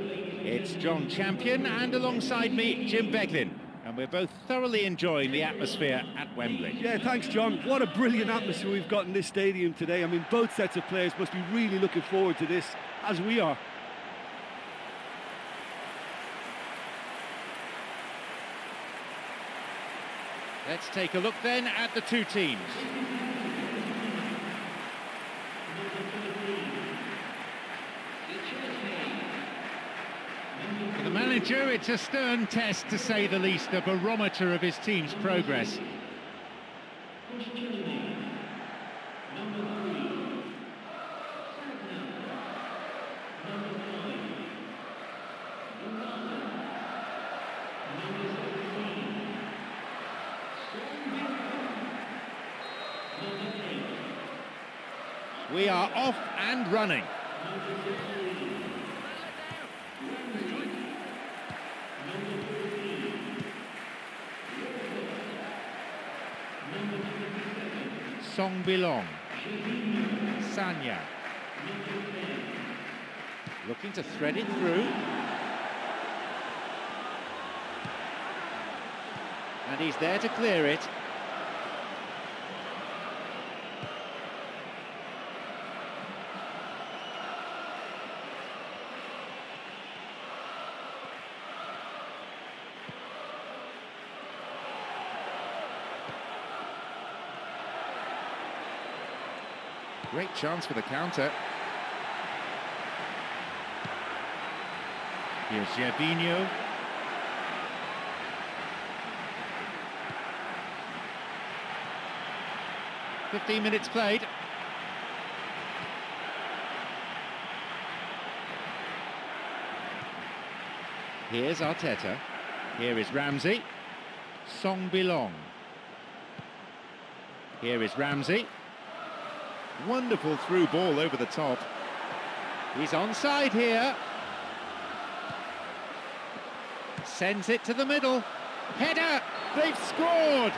It's John Champion, and alongside me, Jim Beglin. And we're both thoroughly enjoying the atmosphere at Wembley. Yeah, thanks, John. What a brilliant atmosphere we've got in this stadium today. I mean, both sets of players must be really looking forward to this, as we are. Let's take a look then at the two teams. For the manager, it's a stern test, to say the least, a barometer of his team's progress. We are off and running. Song Bilong. Sanya. Looking to thread it through. And he's there to clear it. Great chance for the counter. Here's Gervinho. "15 minutes played. Here's Arteta. Here is Ramsey. Song Bilong. Here is Ramsey. Wonderful through ball over the top. He's onside here. Sends it to the middle. Header! They've scored!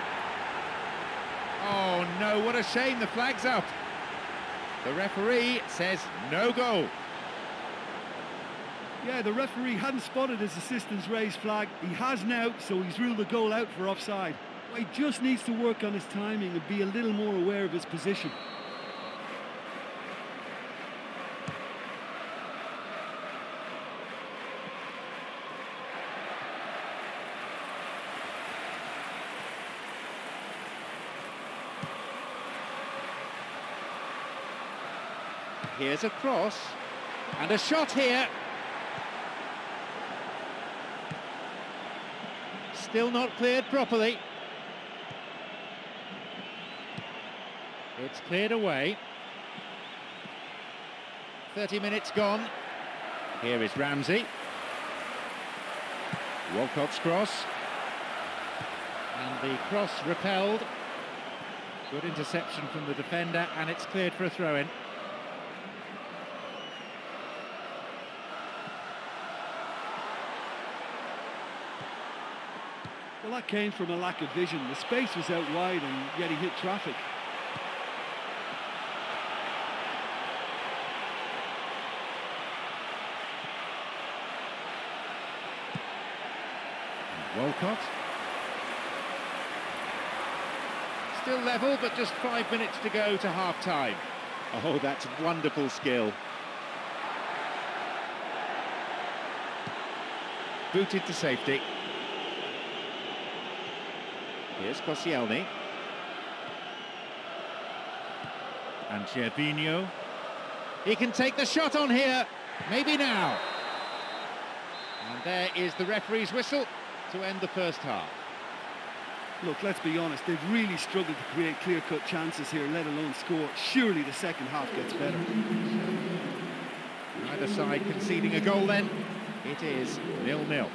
Oh no, what a shame, the flag's up. The referee says no goal. Yeah, the referee hadn't spotted his assistant's raised flag. He has now, so he's ruled the goal out for offside. Well, he just needs to work on his timing and be a little more aware of his position. Here's a cross, and a shot here. Still not cleared properly. It's cleared away. 30 minutes gone. Here is Ramsey. Walcott's cross. And the cross repelled. Good interception from the defender, and it's cleared for a throw-in. Well, that came from a lack of vision. The space was out wide, and yet he hit traffic. And Walcott. Still level, but just 5 minutes to go to half-time. Oh, that's wonderful skill. Booted to safety. Here's Koscielny. And Gervinho. He can take the shot on here. Maybe now. And there is the referee's whistle to end the first half. Look, let's be honest, they've really struggled to create clear-cut chances here, let alone score. Surely the second half gets better. Neither side conceding a goal then. It is 0-0.